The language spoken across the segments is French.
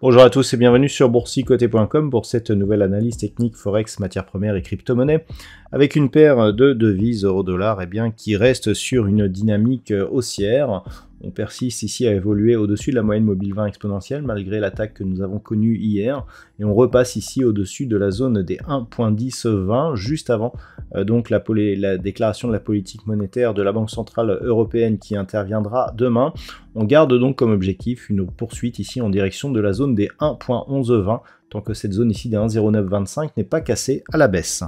Bonjour à tous et bienvenue sur boursicoté.com pour cette nouvelle analyse technique Forex, matières premières et crypto-monnaies avec une paire de devises euro-dollar qui reste sur une dynamique haussière. On persiste ici à évoluer au-dessus de la moyenne mobile 20 exponentielle malgré l'attaque que nous avons connue hier et on repasse ici au-dessus de la zone des 1.1020 juste avant donc la déclaration de la politique monétaire de la Banque centrale européenne qui interviendra demain. On garde donc comme objectif une poursuite ici en direction de la zone des 1.1120 tant que cette zone ici des 1.0925 n'est pas cassée à la baisse.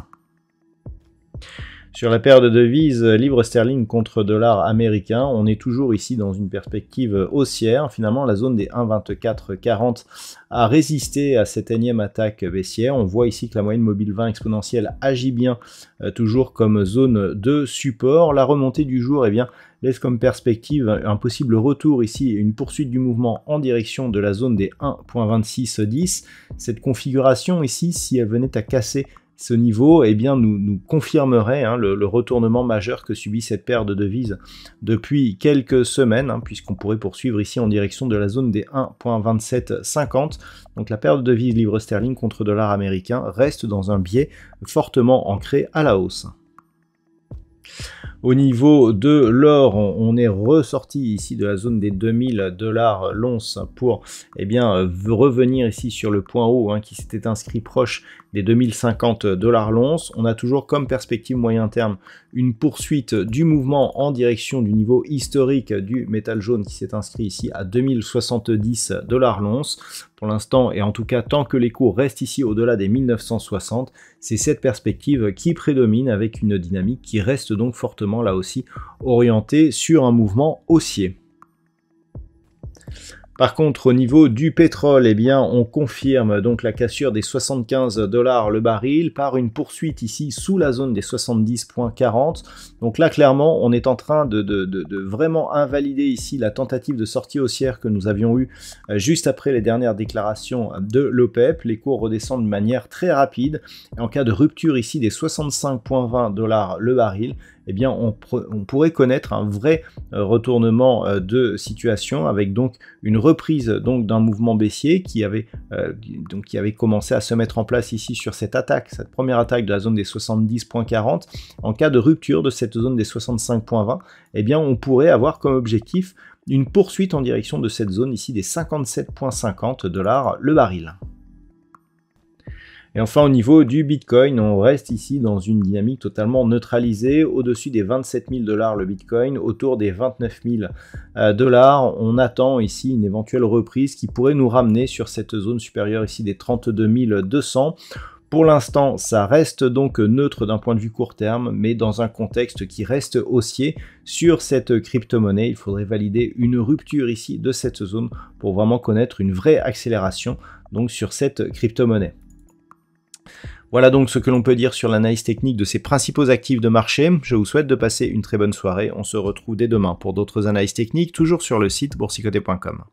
Sur la paire de devises livre sterling contre dollar américain, on est toujours ici dans une perspective haussière. Finalement, la zone des 1,2440 a résisté à cette énième attaque baissière. On voit ici que la moyenne mobile 20 exponentielle agit bien, toujours comme zone de support. La remontée du jour laisse comme perspective un possible retour ici, une poursuite du mouvement en direction de la zone des 1.2610. Cette configuration ici, si elle venait à casser ce niveau, nous confirmerait le retournement majeur que subit cette paire de devises depuis quelques semaines, puisqu'on pourrait poursuivre ici en direction de la zone des 1.2750. Donc la paire de devises livre sterling contre dollar américain reste dans un biais fortement ancré à la hausse. Au niveau de l'or, on est ressorti ici de la zone des 2000 $ l'once pour revenir ici sur le point haut qui s'était inscrit proche des 2050 $ l'once. On a toujours comme perspective moyen terme une poursuite du mouvement en direction du niveau historique du métal jaune qui s'est inscrit ici à 2070 $ l'once. Pour l'instant, et en tout cas tant que les cours restent ici au-delà des 1960, c'est cette perspective qui prédomine avec une dynamique qui reste donc fortement là aussi orientée sur un mouvement haussier. Par contre, au niveau du pétrole, on confirme donc la cassure des 75 $ le baril par une poursuite ici sous la zone des 70.40. Donc là, clairement, on est en train de vraiment invalider ici la tentative de sortie haussière que nous avions eue juste après les dernières déclarations de l'OPEP. Les cours redescendent de manière très rapide. Et en cas de rupture ici des 65.20 $ le baril, on pourrait connaître un vrai retournement de situation avec donc une reprise d'un mouvement baissier qui avait commencé à se mettre en place ici sur cette première attaque de la zone des 70.40. En cas de rupture de cette zone des 65.20, on pourrait avoir comme objectif une poursuite en direction de cette zone ici des 57.50 $ le baril. Et enfin, au niveau du Bitcoin, on reste ici dans une dynamique totalement neutralisée, au-dessus des 27 000 $ le Bitcoin, autour des 29 000 $. On attend ici une éventuelle reprise qui pourrait nous ramener sur cette zone supérieure ici des 32 200. Pour l'instant, ça reste donc neutre d'un point de vue court terme, mais dans un contexte qui reste haussier sur cette crypto-monnaie, il faudrait valider une rupture ici de cette zone pour vraiment connaître une vraie accélération donc sur cette crypto-monnaie. Voilà donc ce que l'on peut dire sur l'analyse technique de ces principaux actifs de marché. Je vous souhaite de passer une très bonne soirée. On se retrouve dès demain pour d'autres analyses techniques, toujours sur le site boursicoté.com.